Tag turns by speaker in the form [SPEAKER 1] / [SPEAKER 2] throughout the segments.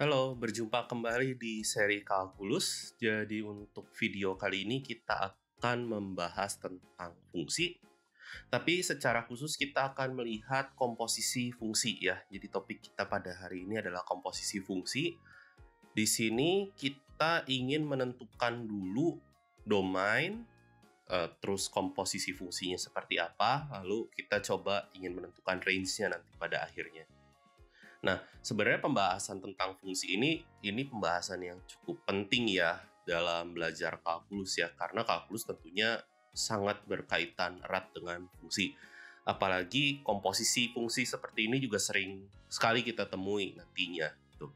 [SPEAKER 1] Halo, berjumpa kembali di seri Kalkulus. Jadi untuk video kali ini kita akan membahas tentang fungsi, tapi secara khusus kita akan melihat komposisi fungsi ya. Jadi topik kita pada hari ini adalah komposisi fungsi. Di sini kita ingin menentukan dulu domain, terus komposisi fungsinya seperti apa, lalu kita coba ingin menentukan range-nya nanti pada akhirnya. Nah, sebenarnya pembahasan tentang fungsi ini pembahasan yang cukup penting ya dalam belajar kalkulus ya, karena kalkulus tentunya sangat berkaitan erat dengan fungsi. Apalagi komposisi fungsi seperti ini juga sering sekali kita temui nantinya. Gitu.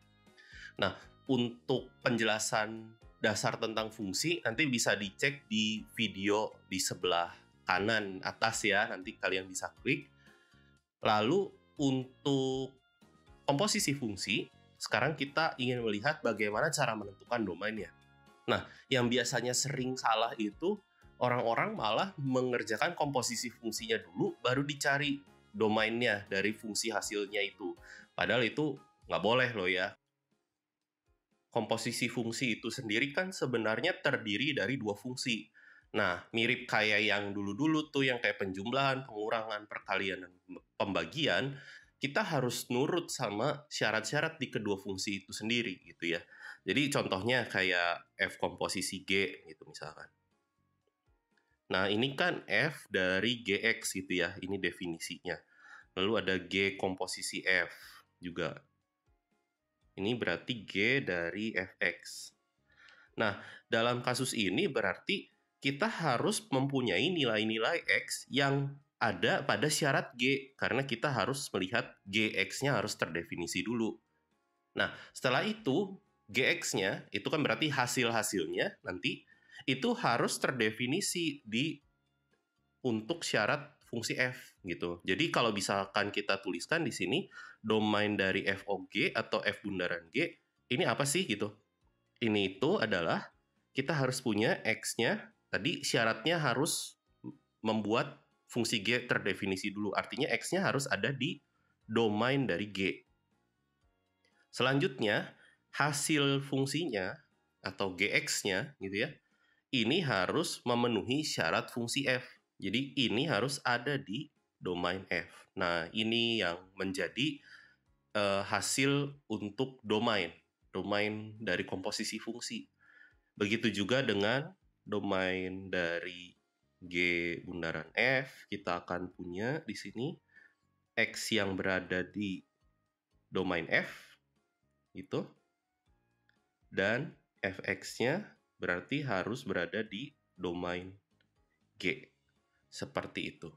[SPEAKER 1] Nah, untuk penjelasan dasar tentang fungsi nanti bisa dicek di video di sebelah kanan atas ya, nanti kalian bisa klik. Lalu untuk komposisi fungsi, sekarang kita ingin melihat bagaimana cara menentukan domainnya. Nah, yang biasanya sering salah itu orang-orang malah mengerjakan komposisi fungsinya dulu, baru dicari domainnya dari fungsi hasilnya itu. Padahal itu nggak boleh loh ya. Komposisi fungsi itu sendiri kan sebenarnya terdiri dari dua fungsi. Nah, mirip kayak yang dulu-dulu tuh, yang kayak penjumlahan, pengurangan, perkalian, dan pembagian, kita harus nurut sama syarat-syarat di kedua fungsi itu sendiri gitu ya. Jadi contohnya kayak F komposisi G gitu misalkan. Nah ini kan F dari GX gitu ya, ini definisinya. Lalu ada G komposisi F juga. Ini berarti G dari Fx. Nah dalam kasus ini berarti kita harus mempunyai nilai-nilai X yang ada pada syarat G, karena kita harus melihat Gx-nya harus terdefinisi dulu. Nah, setelah itu, Gx-nya, itu kan berarti hasil-hasilnya nanti, itu harus terdefinisi untuk syarat fungsi f, gitu. Jadi kalau misalkan kita tuliskan di sini, domain dari f of g atau f bundaran g, ini apa sih gitu? Ini itu adalah, kita harus punya x-nya, tadi syaratnya harus membuat fungsi G terdefinisi dulu. Artinya X-nya harus ada di domain dari G. Selanjutnya, hasil fungsinya atau Gx-nya gitu ya, ini harus memenuhi syarat fungsi F. Jadi ini harus ada di domain F. Nah, ini yang menjadi hasil untuk domain dari komposisi fungsi. Begitu juga dengan domain dari G bundaran F, kita akan punya di sini X yang berada di domain F, itu, dan Fx-nya berarti harus berada di domain G, seperti itu.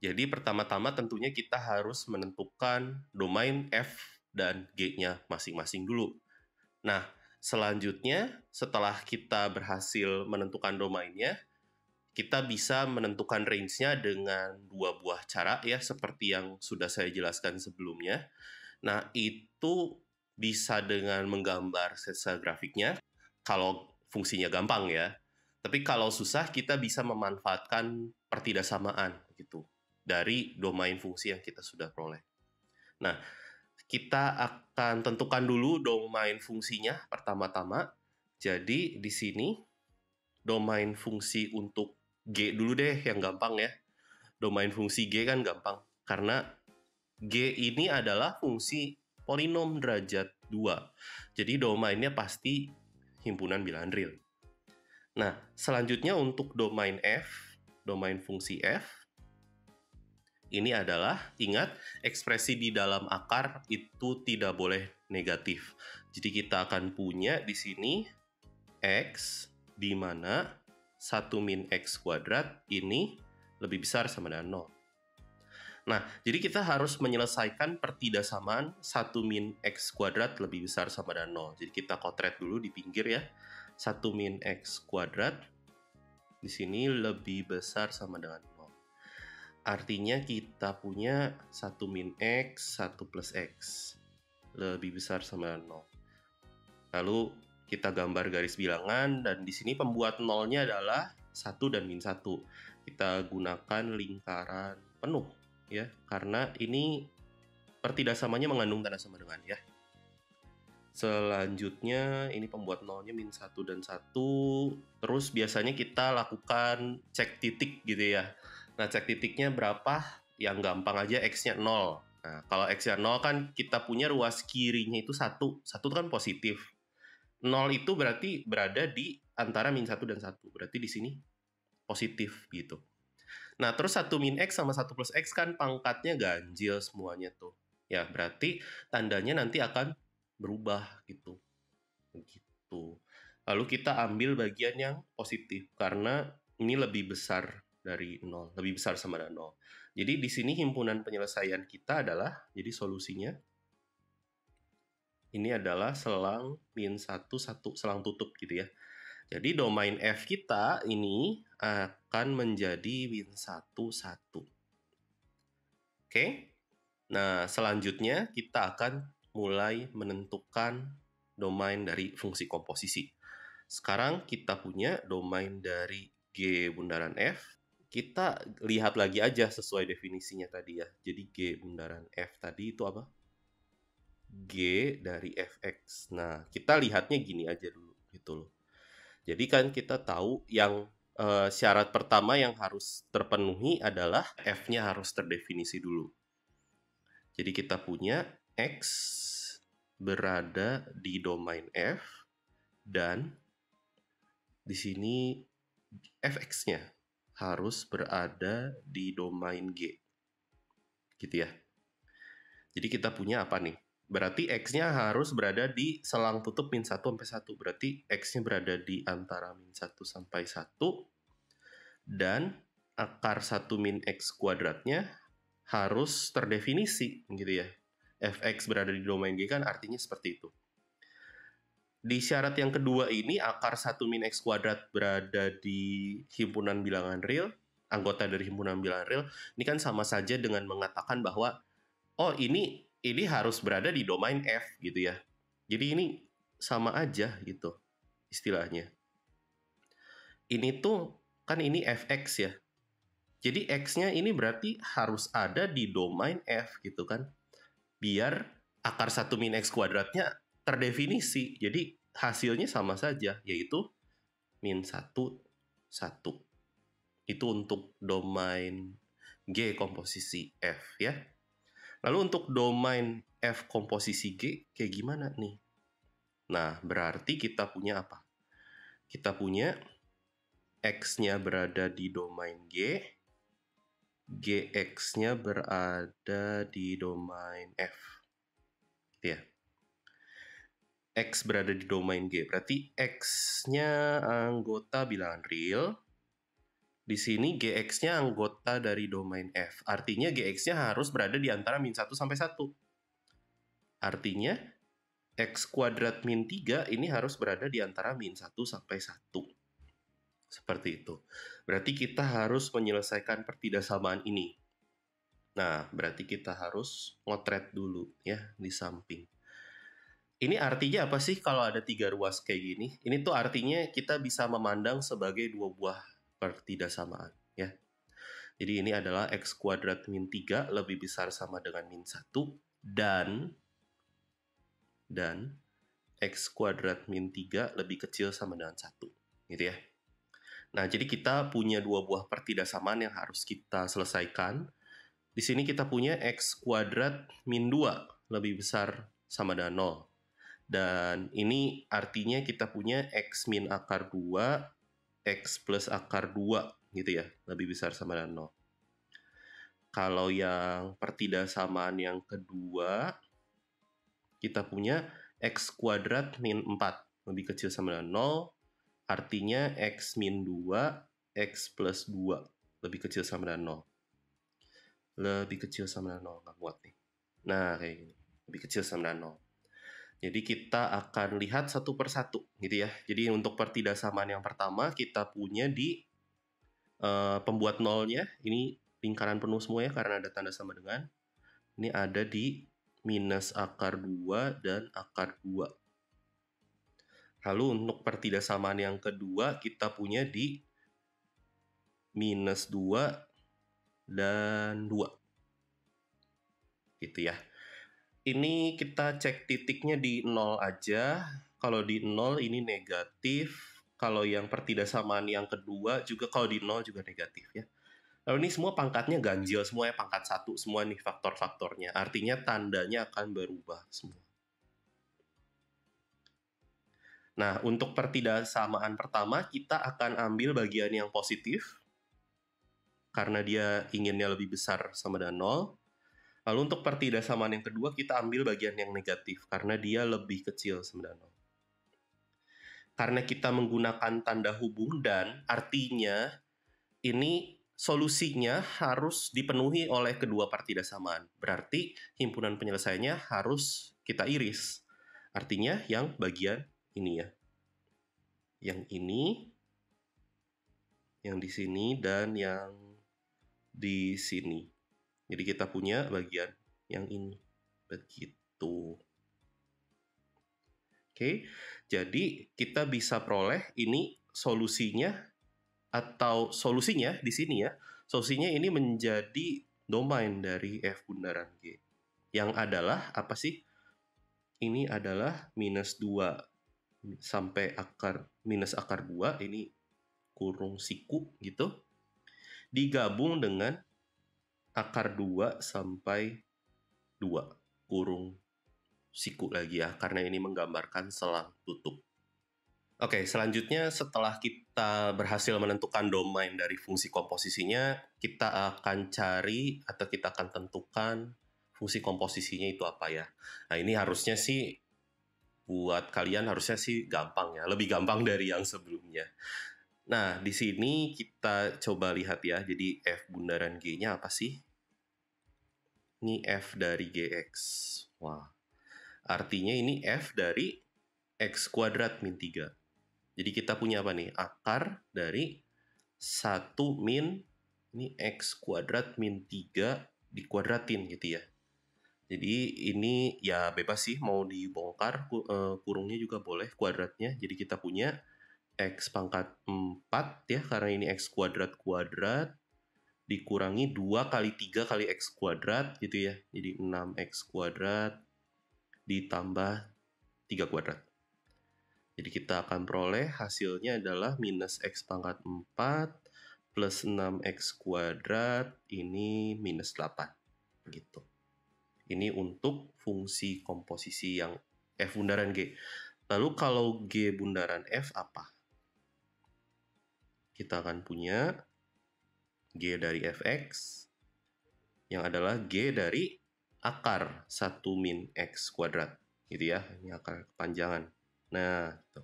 [SPEAKER 1] Jadi pertama-tama tentunya kita harus menentukan domain F dan G-nya masing-masing dulu. Nah, selanjutnya setelah kita berhasil menentukan domainnya, kita bisa menentukan range-nya dengan dua buah cara ya, seperti yang sudah saya jelaskan sebelumnya. Nah, itu bisa dengan menggambar sketsa grafiknya, kalau fungsinya gampang ya. Tapi kalau susah, kita bisa memanfaatkan pertidaksamaan gitu, dari domain fungsi yang kita sudah peroleh. Nah, kita akan tentukan dulu domain fungsinya pertama-tama. Jadi, di sini domain fungsi untuk G dulu deh yang gampang ya. Domain fungsi G kan gampang, karena G ini adalah fungsi polinom derajat 2. Jadi domainnya pasti himpunan bilangan real. Nah, selanjutnya untuk domain F, domain fungsi F, ini adalah, ingat, ekspresi di dalam akar itu tidak boleh negatif. Jadi kita akan punya di sini X, di mana 1 min X kuadrat ini lebih besar sama dengan 0. Nah, jadi kita harus menyelesaikan pertidaksamaan 1 min X kuadrat lebih besar sama dengan 0. Jadi kita kotret dulu di pinggir ya. 1 min X kuadrat di sini lebih besar sama dengan 0. Artinya kita punya 1 min X, 1 plus X lebih besar sama dengan 0. Lalu kita gambar garis bilangan, dan di sini pembuat nolnya adalah 1 dan min 1. Kita gunakan lingkaran penuh ya, karena ini pertidaksamanya mengandung tanda sama dengan ya. Selanjutnya ini pembuat nolnya min 1 dan 1. Terus biasanya kita lakukan cek titik gitu ya. Nah, cek titiknya berapa? Yang gampang aja X-nya 0. Nah, kalau X-nya 0 kan kita punya ruas kirinya itu 1. 1 kan positif. 0 itu berarti berada di antara min 1 dan 1. Berarti di sini positif gitu. Nah, terus 1 min X sama 1 plus X kan pangkatnya ganjil semuanya tuh. Ya, berarti tandanya nanti akan berubah gitu. Begitu. Lalu kita ambil bagian yang positif karena ini lebih besar dari 0, lebih besar sama dengan 0. Jadi di sini himpunan penyelesaian kita adalah, jadi solusinya ini adalah selang min 1, 1, selang tutup gitu ya. Jadi domain F kita ini akan menjadi min 1, 1. Oke? Nah, selanjutnya kita akan mulai menentukan domain dari fungsi komposisi. Sekarang kita punya domain dari G bundaran F. Kita lihat lagi aja sesuai definisinya tadi ya. Jadi G bundaran F tadi itu apa? G dari Fx. Nah, kita lihatnya gini aja dulu gitu loh. Jadi kan kita tahu yang syarat pertama yang harus terpenuhi adalah F-nya harus terdefinisi dulu. Jadi kita punya X berada di domain F dan di sini Fx-nya harus berada di domain G. Gitu ya. Jadi kita punya apa nih? Berarti X-nya harus berada di selang tutup min 1 sampai 1. Berarti X-nya berada di antara min 1 sampai 1. Dan akar 1 min X kuadratnya harus terdefinisi gitu ya. Fx berada di domain G kan artinya seperti itu. Di syarat yang kedua ini akar 1 min X kuadrat berada di himpunan bilangan real, anggota dari himpunan bilangan real, ini kan sama saja dengan mengatakan bahwa oh ini harus berada di domain F gitu ya. Jadi ini sama aja gitu istilahnya. Ini tuh kan ini Fx ya. Jadi X-nya ini berarti harus ada di domain F gitu kan. Biar akar 1 min X kuadratnya terdefinisi. Jadi hasilnya sama saja, yaitu min 1, 1. Itu untuk domain G komposisi F ya. Lalu untuk domain F komposisi G kayak gimana nih? Nah, berarti kita punya apa? Kita punya X-nya berada di domain G, Gx-nya berada di domain F. Ya. X berada di domain G. Berarti X-nya anggota bilangan real. Di sini Gx-nya anggota dari domain F. Artinya Gx-nya harus berada di antara min 1 sampai 1. Artinya X kuadrat min 3 ini harus berada di antara min 1 sampai 1. Seperti itu. Berarti kita harus menyelesaikan pertidaksamaan ini. Nah, berarti kita harus ngotret dulu ya di samping. Ini artinya apa sih kalau ada 3 ruas kayak gini? Ini tuh artinya kita bisa memandang sebagai 2 buah pertidaksamaan ya. Jadi ini adalah X kuadrat min 3 lebih besar sama dengan min 1 dan X kuadrat min 3 lebih kecil sama dengan 1. Gitu ya. Nah, jadi kita punya 2 buah pertidaksamaan yang harus kita selesaikan. Di sini kita punya X kuadrat min 2 lebih besar sama dengan 0. Dan ini artinya kita punya X min akar 2, X plus akar 2 gitu ya, lebih besar sama dengan 0. Kalau yang pertidaksamaan yang kedua, kita punya X kuadrat min 4 lebih kecil sama dengan 0, artinya X min 2, X plus 2 lebih kecil sama dengan 0. Lebih kecil sama dengan 0, nggak muat nih. Nah, kayak gini, lebih kecil sama dengan 0. Jadi kita akan lihat satu persatu gitu ya. Jadi untuk pertidaksamaan yang pertama kita punya di pembuat nolnya. Ini lingkaran penuh semua ya karena ada tanda sama dengan. Ini ada di minus akar 2 dan akar 2. Lalu untuk pertidaksamaan yang kedua kita punya di minus 2 dan 2. Gitu ya. Ini kita cek titiknya di 0 aja. Kalau di 0 ini negatif. Kalau yang pertidasamaan yang kedua juga kalau di 0 juga negatif ya. Lalu ini semua pangkatnya ganjil semua ya, pangkat 1 semua nih faktor-faktornya. Artinya tandanya akan berubah semua. Nah, untuk pertidasamaan pertama kita akan ambil bagian yang positif karena dia inginnya lebih besar sama dengan 0. Lalu untuk pertidasamaan yang kedua kita ambil bagian yang negatif karena dia lebih kecil sama dengan 0. Karena kita menggunakan tanda hubung dan artinya ini solusinya harus dipenuhi oleh kedua pertidasamaan. Berarti himpunan penyelesaiannya harus kita iris. Artinya yang bagian ini ya. Yang ini, yang di sini, dan yang di sini. Jadi kita punya bagian yang ini. Begitu. Oke, jadi kita bisa peroleh ini solusinya atau solusinya di sini ya. Solusinya ini menjadi domain dari F bundaran G. Yang adalah apa sih? Ini adalah minus 2 sampai minus akar 2, ini kurung siku gitu. Digabung dengan akar 2 sampai 2 kurung siku lagi ya, karena ini menggambarkan selang tutup. Oke, selanjutnya setelah kita berhasil menentukan domain dari fungsi komposisinya, kita akan cari atau kita akan tentukan fungsi komposisinya itu apa ya. Nah, ini harusnya sih buat kalian harusnya sih gampang ya, lebih gampang dari yang sebelumnya. Nah, di sini kita coba lihat ya, jadi F bundaran G-nya apa sih? Ini F dari GX. Wah, artinya ini F dari X kuadrat min 3. Jadi kita punya apa nih? Akar dari 1 min, ini X kuadrat min 3 dikuadratin gitu ya. Jadi ini ya bebas sih, mau dibongkar kurungnya juga boleh, kuadratnya. Jadi kita punya X pangkat 4 ya, karena ini X kuadrat dikurangi 2 kali 3 kali X kuadrat gitu ya. Jadi 6X kuadrat ditambah 3 kuadrat. Jadi kita akan peroleh hasilnya adalah minus X pangkat 4 plus 6X kuadrat, ini minus 8. Gitu. Ini untuk fungsi komposisi yang F bundaran G. Lalu kalau G bundaran F apa? Kita akan punya G dari Fx yang adalah G dari akar 1 min X kuadrat. Gitu ya, ini akar kepanjangan. Nah, gitu.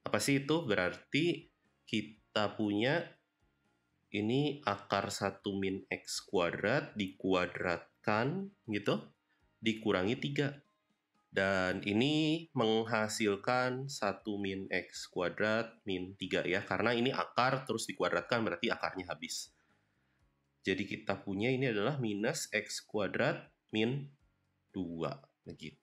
[SPEAKER 1] Apa sih itu? Berarti kita punya ini akar 1 min X kuadrat dikuadratkan gitu, dikurangi 3. Dan ini menghasilkan 1 min X kuadrat min 3 ya. Karena ini akar terus dikuadratkan berarti akarnya habis. Jadi kita punya ini adalah minus X kuadrat min 2. Begitu.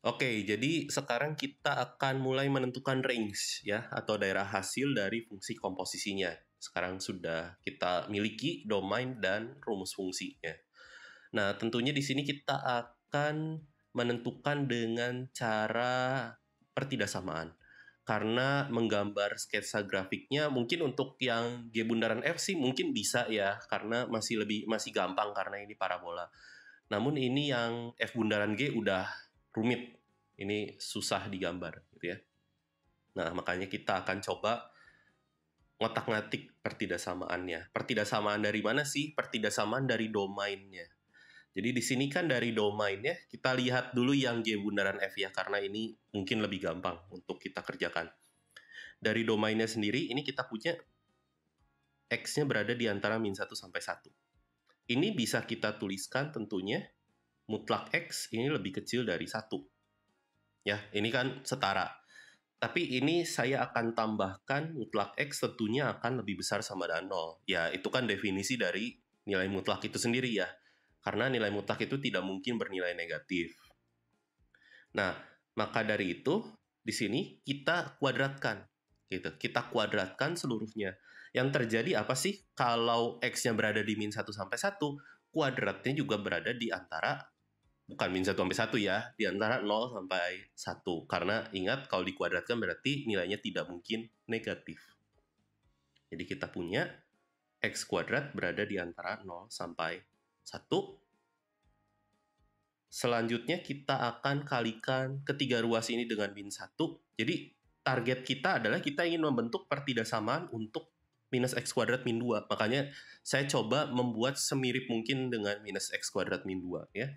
[SPEAKER 1] Oke, jadi sekarang kita akan mulai menentukan range ya, atau daerah hasil dari fungsi komposisinya. Sekarang sudah kita miliki domain dan rumus fungsinya. Nah, tentunya di sini kita akan menentukan dengan cara pertidasamaan. Karena menggambar sketsa grafiknya mungkin untuk yang G bundaran F sih mungkin bisa ya, karena masih gampang karena ini parabola. Namun ini yang F bundaran G udah rumit. Ini susah digambar gitu ya. Nah, makanya kita akan coba ngotak-ngatik pertidasamaannya. Pertidasamaan dari mana sih? Pertidasamaan dari domainnya. Jadi di sini kan dari domainnya, kita lihat dulu yang G bundaran F ya, karena ini mungkin lebih gampang untuk kita kerjakan. Dari domainnya sendiri, ini kita punya X-nya berada di antara min 1 sampai 1. Ini bisa kita tuliskan tentunya, mutlak X ini lebih kecil dari 1. Ya, ini kan setara. Tapi ini saya akan tambahkan mutlak X tentunya akan lebih besar sama dengan 0. Ya, itu kan definisi dari nilai mutlak itu sendiri ya. Karena nilai mutlak itu tidak mungkin bernilai negatif. Nah, maka dari itu, di sini kita kuadratkan. Gitu. Kita kuadratkan seluruhnya. Yang terjadi apa sih? Kalau X-nya berada di min 1 sampai 1, kuadratnya juga berada di antara, bukan min 1 sampai 1 ya, di antara 0 sampai 1. Karena ingat, kalau dikuadratkan berarti nilainya tidak mungkin negatif. Jadi kita punya X kuadrat berada di antara 0 sampai 1. Selanjutnya kita akan kalikan ketiga ruas ini dengan min 1. Jadi target kita adalah kita ingin membentuk pertidaksamaan untuk minus X kuadrat min 2. Makanya saya coba membuat semirip mungkin dengan minus X kuadrat min 2 ya.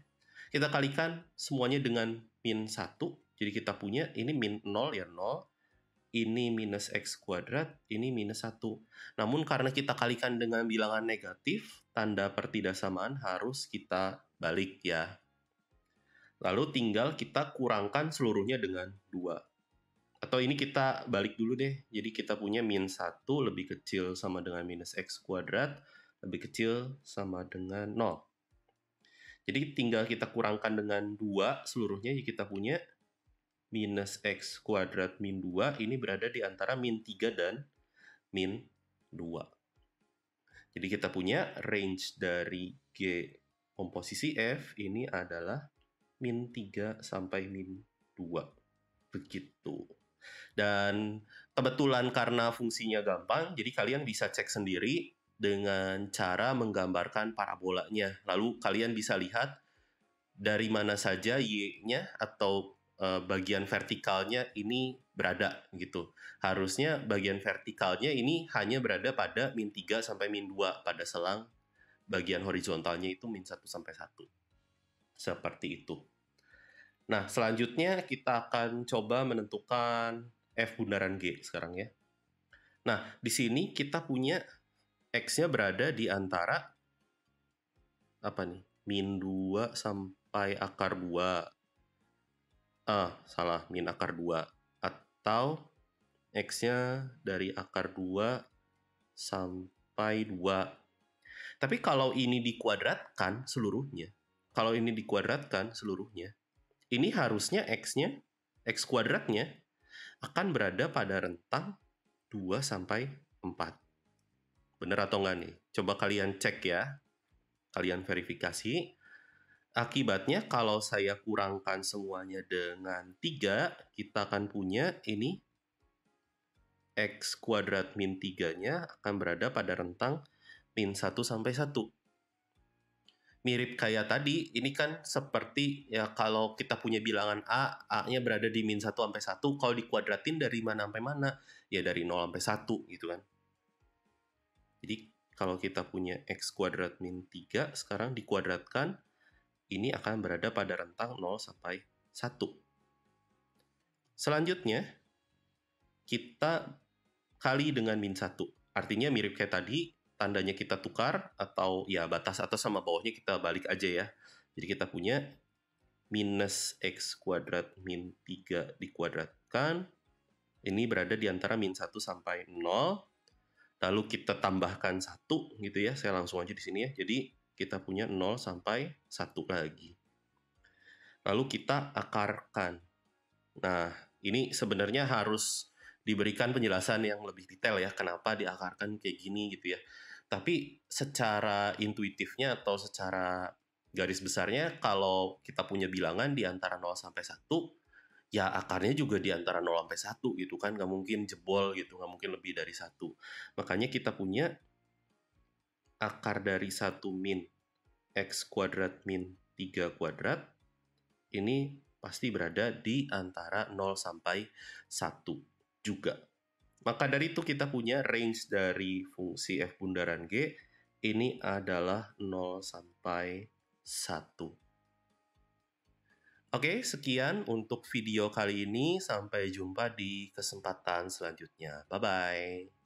[SPEAKER 1] Kita kalikan semuanya dengan min 1. Jadi kita punya ini min 0 ya 0. Ini minus X kuadrat, ini minus 1. Namun karena kita kalikan dengan bilangan negatif, tanda pertidaksamaan harus kita balik ya. Lalu tinggal kita kurangkan seluruhnya dengan 2. Atau ini kita balik dulu deh. Jadi kita punya min 1 lebih kecil sama dengan minus X kuadrat, lebih kecil sama dengan 0. Jadi tinggal kita kurangkan dengan 2 seluruhnya, jadi kita punya minus X kuadrat min 2 ini berada di antara min 3 dan min 2. Jadi kita punya range dari G komposisi F ini adalah min 3 sampai min 2. Begitu. Dan kebetulan karena fungsinya gampang, jadi kalian bisa cek sendiri dengan cara menggambarkan parabolanya. Lalu kalian bisa lihat dari mana saja Y-nya atau bagian vertikalnya ini berada gitu. Harusnya bagian vertikalnya ini hanya berada pada min 3 sampai min 2 pada selang bagian horizontalnya itu min 1 sampai 1. Seperti itu. Nah, selanjutnya kita akan coba menentukan F bundaran G sekarang ya. Nah, di sini kita punya X-nya berada di antara apa nih? Min 2 sampai akar 2. Salah, min akar 2. Atau X-nya dari akar 2 sampai 2. Tapi kalau ini dikuadratkan seluruhnya, ini harusnya X-nya, X kuadratnya, akan berada pada rentang 2 sampai 4. Bener atau enggak nih? Coba kalian cek ya. Kalian verifikasi. Akibatnya kalau saya kurangkan semuanya dengan 3, kita akan punya ini X kuadrat min 3-nya akan berada pada rentang min 1 sampai 1. Mirip kayak tadi, ini kan seperti ya kalau kita punya bilangan A-nya berada di min 1 sampai 1, kalau dikuadratin dari mana sampai mana? Ya dari 0 sampai 1 gitu kan. Jadi kalau kita punya X kuadrat min 3, sekarang dikuadratkan, ini akan berada pada rentang 0 sampai 1. Selanjutnya, kita kali dengan min 1. Artinya mirip kayak tadi, tandanya kita tukar, atau ya batas atas sama bawahnya kita balik aja ya. Jadi kita punya minus X kuadrat min 3 dikuadratkan, ini berada di antara min 1 sampai 0. Lalu kita tambahkan 1 gitu ya, saya langsung aja di sini ya. Jadi kita punya 0 sampai 1 lagi. Lalu kita akarkan. Nah, ini sebenarnya harus diberikan penjelasan yang lebih detail ya, kenapa diakarkan kayak gini gitu ya. Tapi secara intuitifnya atau secara garis besarnya, kalau kita punya bilangan di antara 0 sampai 1, ya akarnya juga di antara 0 sampai 1 gitu kan, nggak mungkin jebol gitu, nggak mungkin lebih dari 1. Makanya kita punya akar dari 1 min X kuadrat min 3 kuadrat, ini pasti berada di antara 0 sampai 1 juga. Maka dari itu kita punya range dari fungsi F bundaran G, ini adalah 0 sampai 1. Oke, sekian untuk video kali ini. Sampai jumpa di kesempatan selanjutnya. Bye-bye.